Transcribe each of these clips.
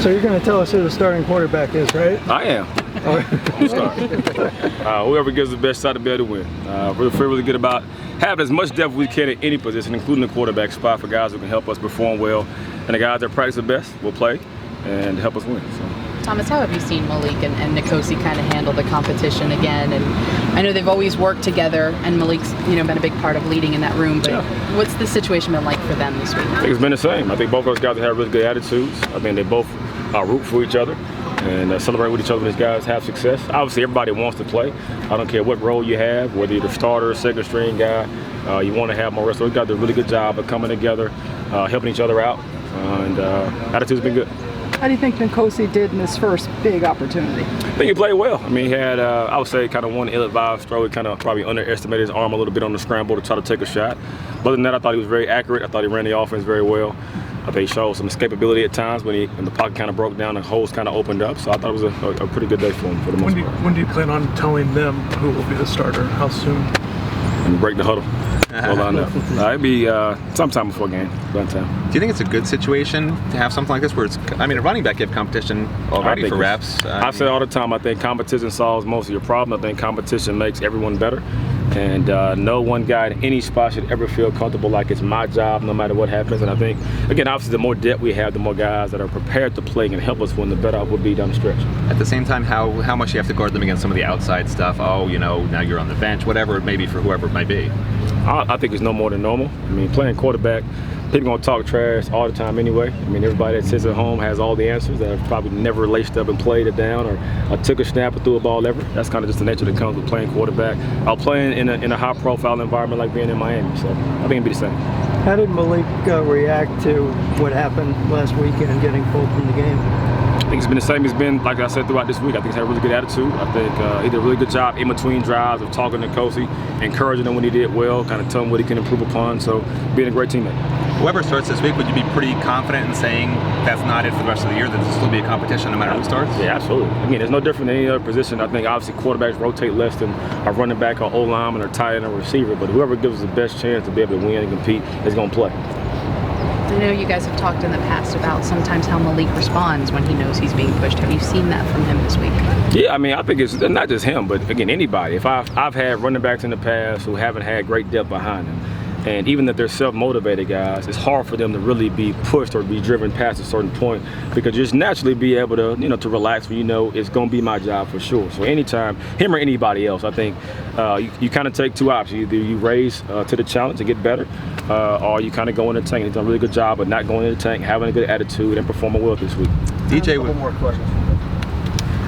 So you're going to tell us who the starting quarterback is, right? I am. I'm starting. Whoever gives the best shot to be able to win. We feel really good about having as much depth as we can at any position, including the quarterback spot, for guys who can help us perform well. And the guys that practice the best will play and help us win. So. Thomas, how have you seen Malik and N'Kosi kind of handle the competition again? And I know they've always worked together, and Malik's been a big part of leading in that room. But what's the situation been like for them this week? I think it's been the same. I think both those guys have had really good attitudes. I think they both root for each other and celebrate with each other when these guys have success. Obviously, everybody wants to play. I don't care what role you have, whether you're the starter, second string guy. You want to have more rest. So we've got a really good job of coming together, helping each other out, and attitude's been good. How do you think N'Kosi did in his first big opportunity? I think he played well. I mean, he had, I would say, kind of one ill-advised throw. He kind of probably underestimated his arm a little bit on the scramble to try to take a shot. But other than that, I thought he was very accurate. I thought he ran the offense very well. I think he showed some escapability at times when the pocket kind of broke down, the holes kind of opened up. So I thought it was a pretty good day for him for the most part. When do you plan on telling them who will be the starter? How soon? And break the huddle. Hold on up. It'd be sometime before game, run time. Do you think it's a good situation to have something like this where it's, I mean, a running back, you have competition already for reps? I say all the time, I think competition solves most of your problem. I think competition makes everyone better. And no one guy in any spot should ever feel comfortable like it's my job no matter what happens. And I think, again, obviously the more depth we have, the more guys that are prepared to play and help us win, the better we'll be down the stretch. At the same time, how much you have to guard them against some of the outside stuff? Oh, now you're on the bench, whatever it may be for whoever it might be. I think it's no more than normal. I mean, playing quarterback, people gonna talk trash all the time anyway. I mean, everybody that sits at home has all the answers that have probably never laced up and played it down or took a snap or threw a ball ever. That's kind of just the nature that comes with playing quarterback. I'll play in a high-profile environment like being in Miami, so I think it'll be the same. How did Malik react to what happened last weekend, getting pulled from the game? I think it's been the same as been, like I said, throughout this week. I think he's had a really good attitude. I think he did a really good job in between drives of talking to N'Kosi, encouraging him when he did well, kind of telling him what he can improve upon, so being a great teammate. Whoever starts this week, would you be pretty confident in saying that's not it for the rest of the year, that there'll still be a competition no matter who starts? Yeah, absolutely. Again, it's no different than any other position. I think obviously quarterbacks rotate less than a running back or O-lineman or tight end or receiver, but whoever gives us the best chance to be able to win and compete is going to play. I know you guys have talked in the past about sometimes how Malik responds when he knows he's being pushed. Have you seen that from him this week? Yeah, I mean, I think it's not just him, but again, anybody. If I've had running backs in the past who haven't had great depth behind them, and even if they're self-motivated guys, it's hard for them to really be pushed or be driven past a certain point because you just naturally be able to, to relax when you know it's going to be my job for sure. So anytime, him or anybody else, I think you kind of take two options. Either you raise to the challenge and get better, or you kind of go in the tank. He's done a really good job of not going in the tank, having a good attitude, and performing well this week. DJ, one more question.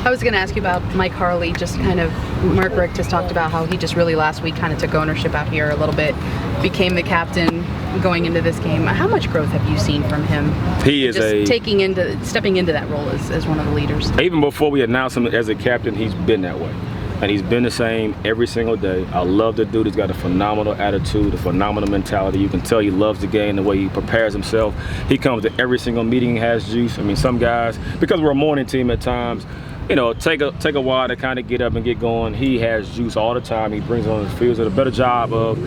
I was going to ask you about Mike Harley. Just kind of, Mark Richt has talked about how he just really last week kind of took ownership out here a little bit, became the captain going into this game. How much growth have you seen from him? He is stepping into that role as one of the leaders. Even before we announced him as a captain, he's been that way. And he's been the same every single day. I love the dude. He's got a phenomenal attitude, a phenomenal mentality. You can tell he loves the game, the way he prepares himself. He comes to every single meeting, he has juice. I mean, some guys, because we're a morning team at times, take a while to kind of get up and get going. He has juice all the time. He brings on the field, does a better job of,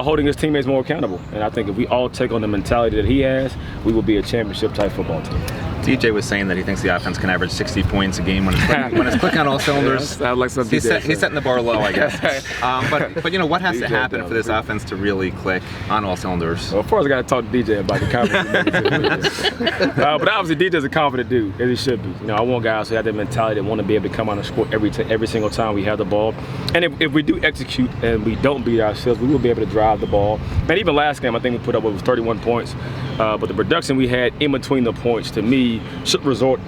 holding his teammates more accountable. And I think if we all take on the mentality that he has, we will be a championship-type football team. DJ was saying that he thinks the offense can average 60 points a game when it's clicking on all cylinders. Yeah, like he's setting the bar low, I guess. But what has to happen for this offense to really click on all cylinders? Well, first I got to talk to DJ about the confidence. But obviously DJ's a confident dude, as he should be. I want guys who have that mentality that want to be able to come out and score every single time we have the ball. And if we do execute and we don't beat ourselves, we will be able to drive the ball. And even last game, I think we put up over 31 points. But the production we had in between the points, to me, should result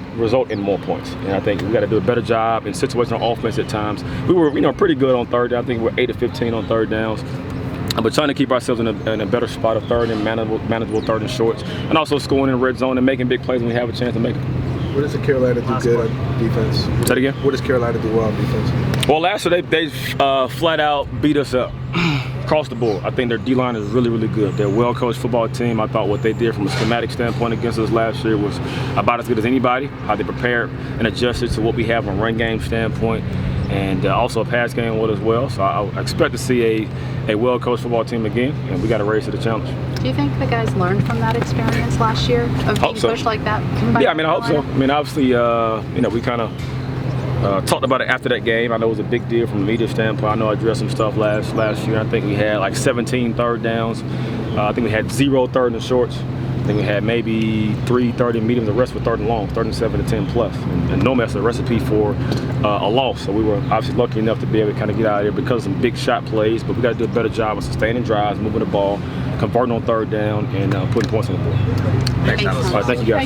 in more points. And I think we got to do a better job in situational offense at times. We were, pretty good on third down. I think we were 8 of 15 on third downs. But trying to keep ourselves in a better spot of third and manageable third and shorts, and also scoring in red zone and making big plays when we have a chance to make them. What does Carolina do good on defense? Say it again? What does Carolina do well on defense? Well, last year they flat out beat us up across the board. I think their D-line is really, really good. They're a well-coached football team. I thought what they did from a schematic standpoint against us last year was about as good as anybody, how they prepared and adjusted to what we have from a run game standpoint, and also a pass game as well. So I expect to see a well-coached football team again, and we got to raise to the challenge. Do you think the guys learned from that experience last year of being so. pushed like that? by Yeah, I mean, I hope so. Carolina? I mean, obviously, we kind of talked about it after that game. I know it was a big deal from a media standpoint. I know I addressed some stuff last year. I think we had like 17 third downs. I think we had 0 third and shorts. I think we had maybe 3 third and mediums. The rest were third and long, 3rd and 7 to 10 plus. And normally that's a recipe for a loss. So we were obviously lucky enough to be able to kind of get out of there because of some big shot plays. But we got to do a better job of sustaining drives, moving the ball, converting on third down, and putting points on the board. Thanks, Makes Alex. sense. All right, thank you guys.